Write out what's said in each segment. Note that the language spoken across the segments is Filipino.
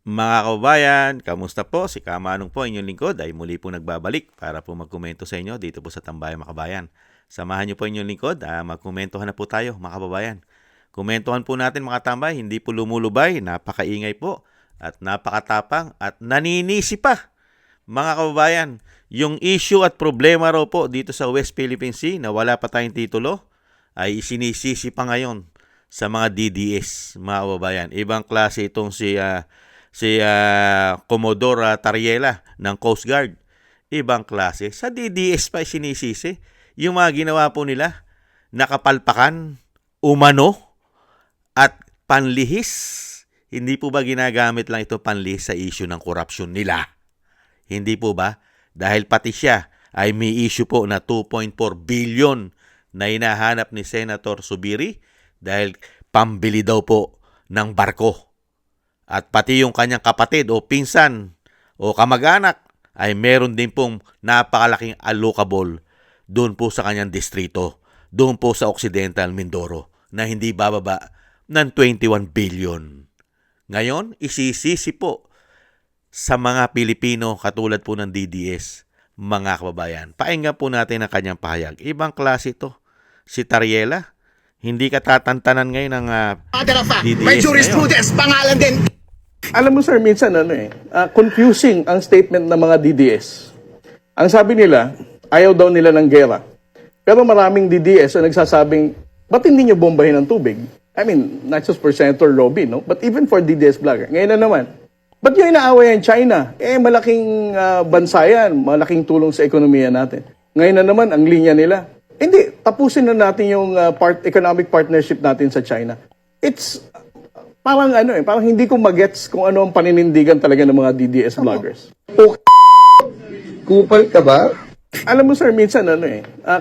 Mga kababayan, kamusta po? Si Kamanong po, inyong lingkod ay muli po nagbabalik para po magkomento sa inyo dito po sa Tambayan mga kabayan. Samahan niyo po inyong lingkod, magkomentohan na po tayo mga kababayan. Komentohan po natin mga tambay, hindi po lumulubay, napakaingay po at napakatapang at naninisi pa. Mga kababayan, yung issue at problema raw po dito sa West Philippine Sea na wala pa tayong titulo ay sinisisi pa ngayon sa mga DDS, mga kababayan. Ibang klase itong si Commodore Tariela ng Coast Guard. Ibang klase. Sa DDS pa sinisisi. Yung mga ginawa po nila, nakapalpakan, umano, at panlihis. Hindi po ba ginagamit lang ito panlihis sa issue ng korupsyon nila? Hindi po ba? Dahil pati siya ay may issue po na 2.4 billion na hinahanap ni Senator Zubiri dahil pambili daw po ng barko. At pati yung kanyang kapatid o pinsan o kamag-anak ay meron din pong napakalaking allocable doon po sa kanyang distrito, doon po sa Occidental Mindoro na hindi bababa ng 21 billion. Ngayon, isisisi po sa mga Pilipino katulad po ng DDS, mga kababayan. Pakinggan po natin ang kanyang pahayag. Ibang klase ito. Si Tariela, hindi ka tatantanan ngayon ng DDS. May jurisprudence, pangalan din. Alam mo sir, minsan confusing ang statement ng mga DDS. Ang sabi nila, ayaw daw nila ng gera. Pero maraming DDS ang nagsasabing, ba't hindi nyo bombahin ng tubig? I mean, not just for Senator Robby, no? But even for DDS vlogger. Ngayon na naman, ba't nyo inaaway ang China? Malaking bansa yan, malaking tulong sa ekonomiya natin. Ngayon na naman, ang linya nila, hindi, tapusin na natin yung economic partnership natin sa China. It's parang parang hindi ko magets kung ano ang paninindigan talaga ng mga DDS vloggers. Kupal ka ba? Alam mo sir, minsan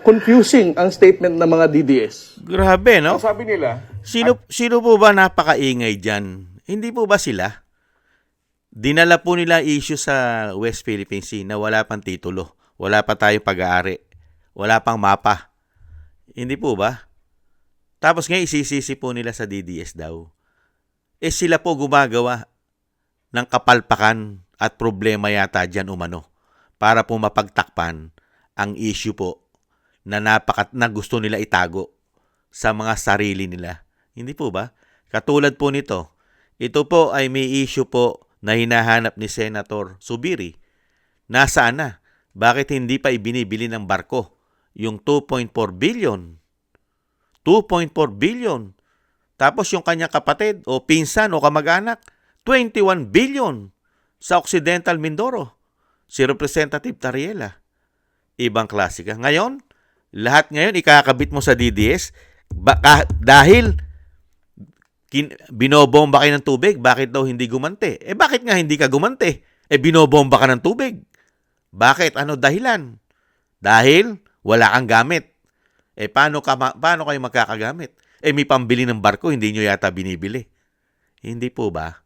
confusing ang statement ng mga DDS. Grabe, no? Ang sabi nila, Sino po ba napakaingay dyan? Hindi po ba sila? Dinala po nila issue sa West Philippine Sea na wala pang titulo. Wala pa tayong pag-aari. Wala pang mapa. Hindi po ba? Tapos ngayon isisisi po nila sa DDS daw. Sila po gumagawa ng kapalpakan at problema yata dyan umano para po mapagtakpan ang issue po na gusto nila itago sa mga sarili nila. Hindi po ba? Katulad po nito, ito po ay may issue po na hinahanap ni Senator Zubiri. Nasaan na? Bakit hindi pa ibinibili ng barko yung 2.4 billion? 2.4 billion. Tapos yung kanyang kapatid o pinsan o kamag-anak, 21 billion sa Occidental Mindoro. Si Representative Tariela. Ibang klase ka. Ngayon, lahat ngayon ikakabit mo sa DDS dahil binobomba kayo ng tubig. Bakit daw hindi gumante? Bakit nga hindi ka gumante? Binobomba ka ng tubig. Bakit? Ano dahilan? Dahil wala kang gamit. Paano kayo magkakagamit? May pambili ng barko, hindi nyo yata binibili. Hindi po ba?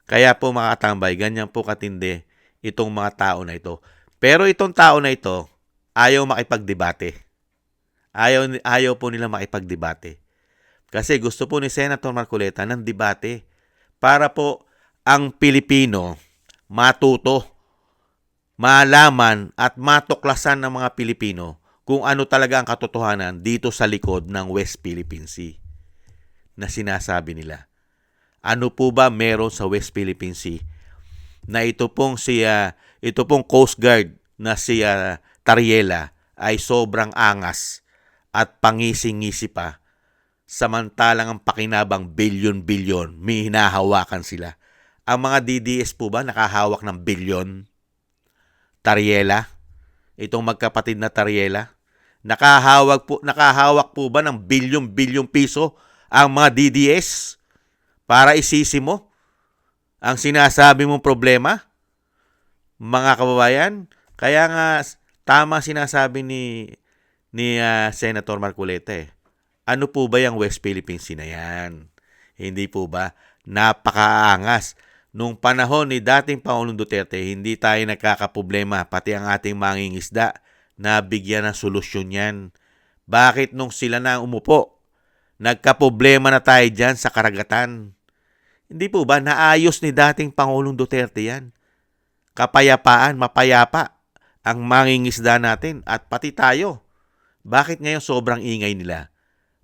Kaya po mga katambay, ganyan po katindi itong mga tao na ito. Pero itong tao na ito, ayaw makipagdebate. Ayaw po nila makipagdebate. Kasi gusto po ni Senator Marcoleta ng debate para po ang Pilipino matuto, malaman at matuklasan ng mga Pilipino kung ano talaga ang katotohanan dito sa likod ng West Philippine Sea na sinasabi nila. Ano po ba meron sa West Philippine Sea na ito pong Coast Guard na si Tariela ay sobrang angas at pangising-ngisi pa samantalang ang pakinabang bilyon-bilyon may hinahawakan sila. Ang mga DDS po ba nakahawak ng bilyon? Tariela? Itong magkapatid na Tariela? Nakahawak po ba ng bilyon-bilyong piso ang mga DDS para isisi mo ang sinasabi mong problema? Mga kababayan, kaya nga tama sinasabi ni Senator Marcoleta. Ano po ba yung West Philippine Sea na yan? Hindi po ba? Napakaangas. Nung panahon ni dating Pangulong Duterte, hindi tayo nagkakaproblema, pati ang ating mangingisda na bigyan ng solusyon yan. Bakit nung sila na umupo, nagkaproblema na tayo dyan sa karagatan? Hindi po ba naayos ni dating Pangulong Duterte yan? Kapayapaan, mapayapa ang mangingisda natin at pati tayo. Bakit ngayon sobrang ingay nila?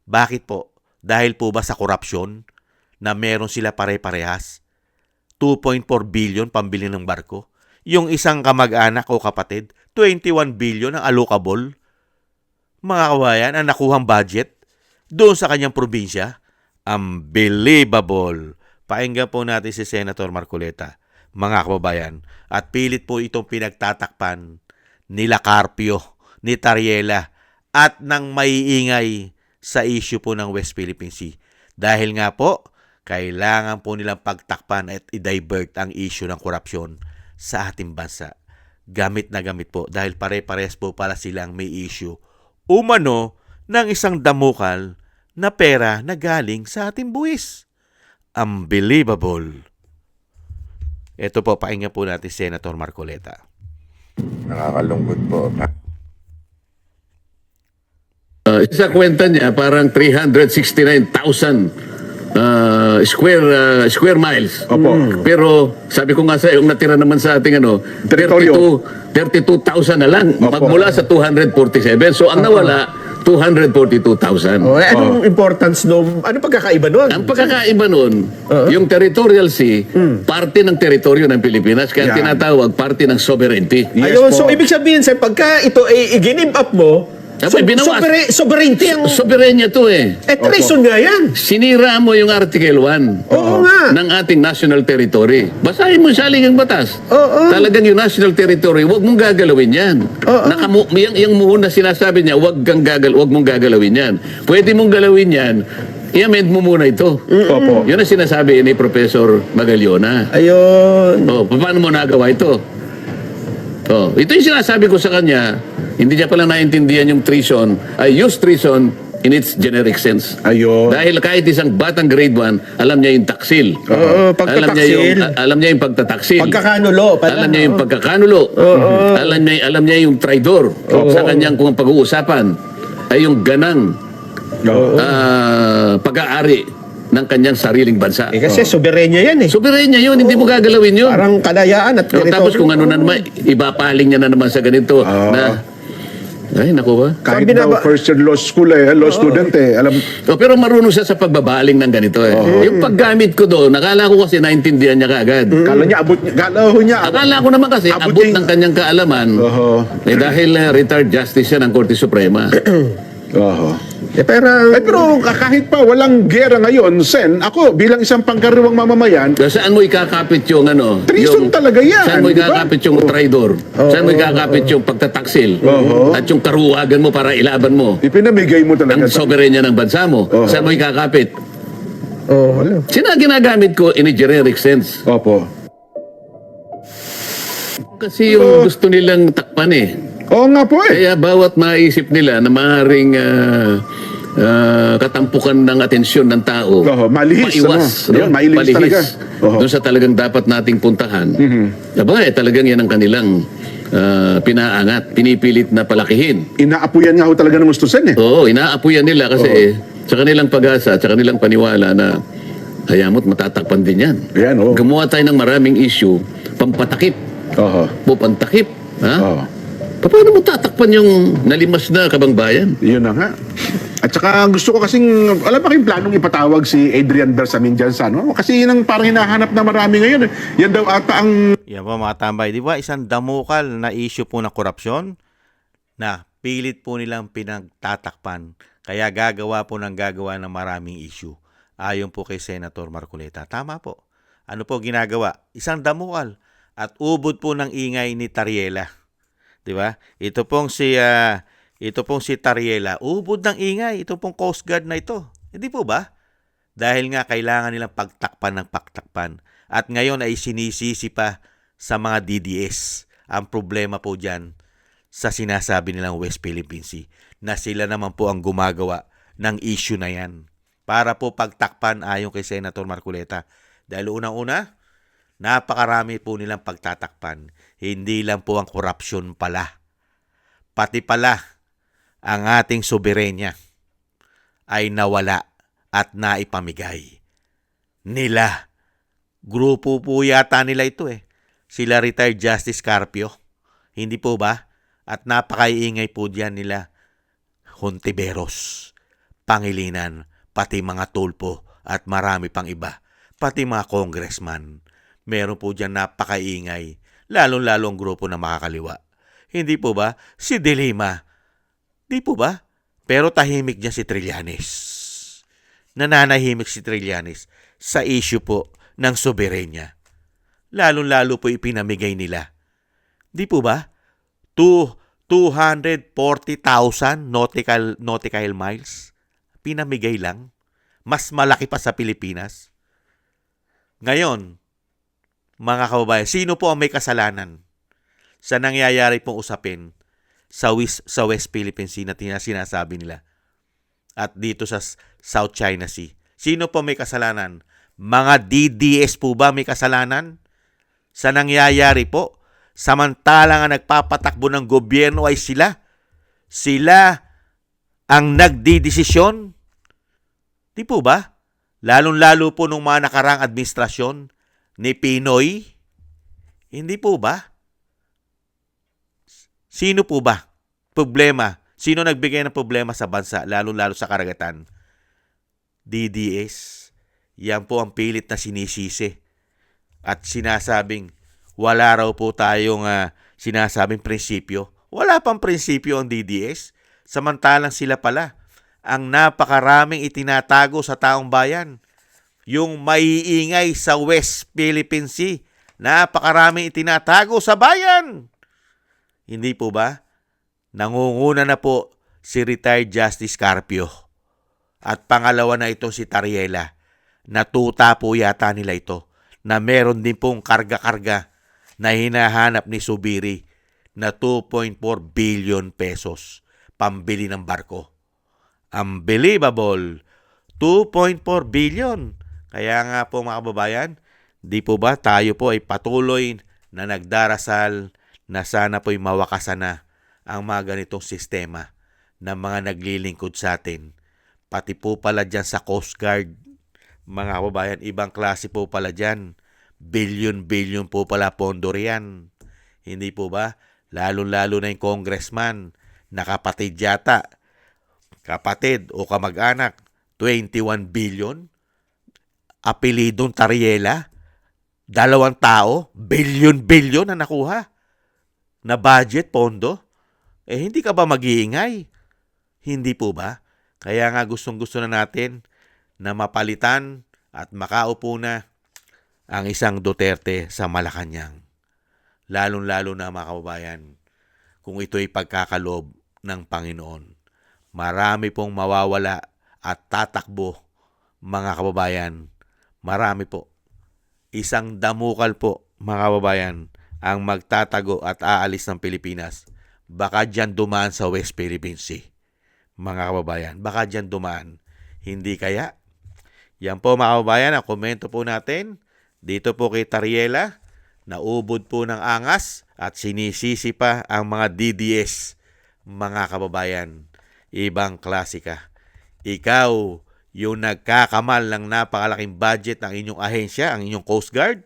Bakit po? Dahil po ba sa korupsyon na meron sila pare-parehas? 2.4 billion pambili ng barko. Yung isang kamag-anak o kapatid, 21 billion ang allocable. Mga kabayan, ang nakuhang budget doon sa kanyang probinsya. Unbelievable. Painggan po natin si Senator Marcoleta, mga kababayan. At pilit po itong pinagtatakpan nila Carpio, ni Tariela, at ng maiingay sa issue po ng West Philippine Sea. Dahil nga po, kailangan po nilang pagtakpan at i-divert ang issue ng korupsyon sa ating bansa. Gamit na gamit po dahil pare-pares po pala silang may issue umano ng isang damukal na pera na galing sa ating buwis. Unbelievable. Ito po, pakinggan po natin Senator Marcoleta. Nakakalungkot po. Sa kwenta niya, parang 369,000 square miles. Opo. Pero sabi ko nga sa yung natira naman sa ating Teritoryo. 32,000 na lang Opo. magmula sa 247. So ang nawala 242,000. Anong importance nung, ano pagkakaiba nun? Ang pagkakaiba nun, yung territorial sea, parte ng teritoryo ng Pilipinas, kaya Yan. tinatawag parte ng sovereignty. Yes Ayun, po. so ibig sabihin, sir, pagka ito ay i-give up mo, Binawas. sovereignty ang... Soberenya to eh. treason nga yan. Sinira mo yung Article 1 Oo nga. ng ating national territory. Basahin mo sa ligang batas. Oo. Talagang yung national territory, huwag mong gagalawin yan. Yung muhon na sinasabi niya, huwag mong gagalawin yan. Pwede mong galawin yan, i-amend mo muna ito. Opo. Yun ang sinasabi ni Professor Magallona. Ayun. Paano mo nagawa ito? Ito yung sinasabi ko sa kanya, hindi niya pala naintindihan yung treason. I use treason in its generic sense. Ayun. Dahil kahit isang batang grade 1, alam niya yung taksil. Oo, pagtataksil. Alam niya yung pagtataksil. Pagkakanulo. Alam niya yung pagkakanulo. Alam niya yung traidor. Sa kanyang kung pag-uusapan ay yung ganang pag-aari ng kanyang sariling bansa. Kasi soberenya yan eh. Soberenya yun, hindi mo gagalawin yun. Parang kalayaan at Tapos kung ano na naman, ibapaling niya na naman sa ganito na, ay, naku ba? Kahit Sabi na daw ba- first year law school law student alam, Pero marunong siya sa pagbabaling ng ganito eh. Yung paggamit ko doon, nakala ko kasi naintindihan niya kaagad. kala niya abot niya, kala niya Akala ko naman kasi Abot abot niya ng kanyang kaalaman dahil retired justice siya ng Korte Suprema. pero... pero kahit pa walang gera ngayon, Sen, ako bilang isang pangkaraniwang mamamayan, So, saan mo ikakapit yung treason talaga yan, Saan mo di ba? ikakapit yung traidor? Saan mo ikakapit yung pagtataksil? At yung karuwagan mo para ilaban mo? ipinamigay mo talaga. Ang soberenya ng bansa mo? Saan mo ikakapit? wala. Ginagamit ko in a generic sense. Opo. Kasi yung gusto nilang takpan eh. Oo nga po eh. Kaya bawat maisip nila na maaaring katampukan ng atensyon ng tao, Malihis. maiwas, Yun, mailihis talaga. Oho. doon sa talagang dapat nating puntahan. Talagang yan ang kanilang pinaangat, pinipilit na palakihin. Inaapuyan nga ho talaga ng gusto, Sen eh. Oo, inaapuyan nila kasi sa kanilang pag-asa, sa kanilang paniwala na hayamo't matatakpan din yan. Ayan, oo. Gumawa tayo ng maraming issue, pampatakip, Oho. pantakip. Ha? Oo. Paano mo tatakpan yung nalimas na kabangbayan? Yun na nga. At saka gusto ko kasing, alam ba kayong planong ipatawag si Adrian Bersamin dyan sa ano? Kasi yun ang parang hinahanap na marami ngayon. Yan daw ata ang Yan po mga tambay, di ba? Isang damukal na issue po ng korupsyon na pilit po nilang pinagtatakpan. Kaya gagawa ng maraming issue. Ayon po kay Senator Marcoleta. Tama po. Ano po ginagawa? Isang damukal at ubod po ng ingay ni Tariela. Di ba? Ito pong si Tariela, ubod ng ingay. Ito pong Coast Guard na ito. Hindi po ba? Dahil nga kailangan nilang pagtakpan ng pagtakpan. At ngayon ay sinisisi pa sa mga DDS. Ang problema po dyan sa sinasabi nilang West Philippine Sea na sila naman po ang gumagawa ng issue na yan. Para po pagtakpan ayon kay Senator Marcoleta. Dahil unang-una, napakarami po nilang pagtatakpan. Hindi lang po ang korupsyon pala. Pati pala ang ating soberenya ay nawala at naipamigay nila Grupo po yata nila ito eh. Sila retired Justice Carpio. Hindi po ba? At napakaiingay po diyan nila Hontiveros, Pangilinan, pati mga tulpo at marami pang iba. Pati mga congressman. Meron po diyan napakaingay. Lalong-lalo ang grupo na makakaliwa. Hindi po ba? Si De Lima. Di po ba? Pero tahimik niya si Trillanes. Nananahimik si Trillanes sa issue po ng soberenya. Lalong-lalo po ipinamigay nila. Di po ba? 240,000 nautical miles. Pinamigay lang. Mas malaki pa sa Pilipinas. Ngayon, mga kababayan, sino po ang may kasalanan sa nangyayari pong usapin sa West Philippine Sea na sinasabi nila at dito sa South China Sea? Sino po may kasalanan? Mga DDS po ba may kasalanan sa nangyayari po? Samantalang ang nagpapatakbo ng gobyerno ay sila. Sila ang nagdidesisyon. Di po ba? Lalong-lalo po nung mga nakarang administrasyon ni Pinoy. Hindi po ba? Sino po ba? Problema. Sino nagbigay ng problema sa bansa, lalong-lalo sa karagatan? DDS. Yan po ang pilit na sinisisi. At sinasabing, wala raw po tayong sinasabing prinsipyo. Wala pang prinsipyo ang DDS. Samantalang sila pala ang napakaraming itinatago sa taong bayan. Yung maiingay sa West Philippine Sea, napakaraming itinatago sa bayan. Hindi po ba? Nangunguna na po si retired Justice Carpio. At pangalawa na ito si Tariela. Natuta po yata nila ito na meron din pong karga-karga na hinahanap ni Subiri na 2.4 billion pesos pambili ng barko. Unbelievable! 2.4 billion. Kaya nga po mga kababayan, di po ba tayo po ay patuloy na nagdarasal na sana po'y mawakasan na ang mga ganitong sistema ng mga naglilingkod sa atin. Pati po pala dyan sa Coast Guard, mga kababayan, ibang klase po pala dyan. Billion po pala pondo riyan. Hindi po ba? Lalo-lalo na yung congressman, nakapatid yata. Kapatid o kamag-anak, 21 billion. Apelidong Tariela, 2 tao, billion na nakuha. Na budget, pondo. Hindi ka ba mag-iingay? Hindi po ba? Kaya nga gustong-gusto na natin na mapalitan at makaupo na ang isang Duterte sa Malacanang. Lalong-lalo na mga kababayan, kung ito'y pagkakalob ng Panginoon. Marami pong mawawala at tatakbo, mga kababayan. Marami po. Isang damukal po, mga kababayan, ang magtatago at aalis ng Pilipinas. Baka dyan dumaan sa West Philippine Sea. Mga kababayan, baka dyan dumaan. Hindi kaya? Yan po mga kababayan, ang komento po natin. Dito po kay Tariela, naubod po ng angas at sinisisi pa ang mga DDS. Mga kababayan, ibang klasika. Ikaw, yung nagkakamal ng napakalaking budget ng inyong ahensya, ang inyong Coast Guard,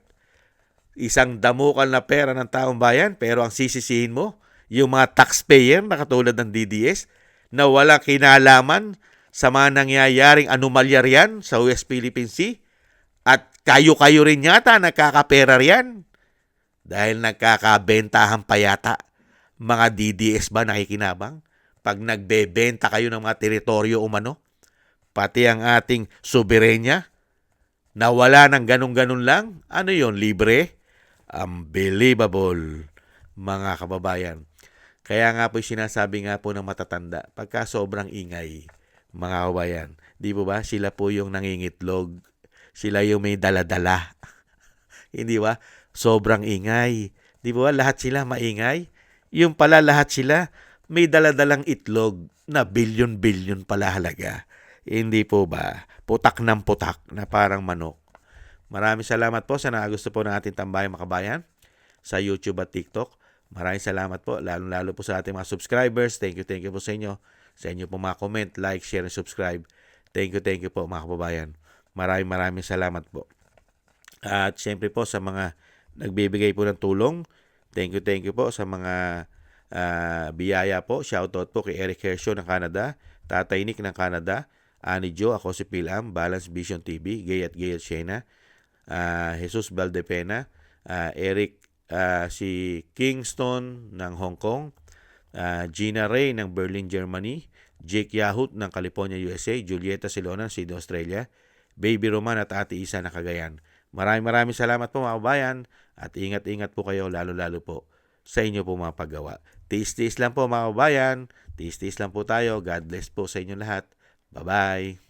isang damukal na pera ng taong bayan, pero ang sisisihin mo, yung mga taxpayer na katulad ng DDS, na walang kinalaman sa mga nangyayaring anomalya riyan sa West Philippine Sea, at kayo-kayo rin yata nagkakapera riyan dahil nagkakabentahan pa yata. Mga DDS ba nakikinabang? Pag nagbebenta kayo ng mga teritoryo umano, pati ang ating soberenya, na wala ng ganun-ganun lang, ano yon, libre? Unbelievable, mga kababayan. Kaya nga po sinasabi nga po ng matatanda, pagka sobrang ingay, mga kababayan, di po ba, sila po yung nangingitlog, sila yung may daladala. Hindi ba? Sobrang ingay. Di ba? Lahat sila maingay. Yung pala lahat sila may daladalang itlog na bilyon-bilyon pala halaga. Hindi po ba? Putak ng putak na parang manok. Maraming salamat po sa nakagusto po ng ating Tambayang Makabayan sa YouTube at TikTok. Maraming salamat po, lalo-lalo po sa ating mga subscribers. Thank you po sa inyo. Sa inyo po mga comment, like, share, and subscribe. Thank you po mga kababayan. Maraming salamat po. At syempre po sa mga nagbibigay po ng tulong, thank you po sa mga biyaya po. Shoutout po kay Eric Hershaw ng Canada, Tatay Nick ng Canada, Ani Jo, ako si Pilam, Balance Vision TV, Gay at Shena, Jesus Valdepena, Eric si Kingston ng Hong Kong, Gina Ray ng Berlin, Germany, Jake Yahut ng California, USA, Julieta Silona ng Sydney, Australia, Baby Roman at Ate Isa ng Cagayan. Maraming salamat po mga kabayan at ingat-ingat po kayo lalo-lalo po sa inyo po mga paggawa. Tiis-tiis lang po mga kabayan, tiis-tiis lang po tayo. God bless po sa inyo lahat. Bye-bye!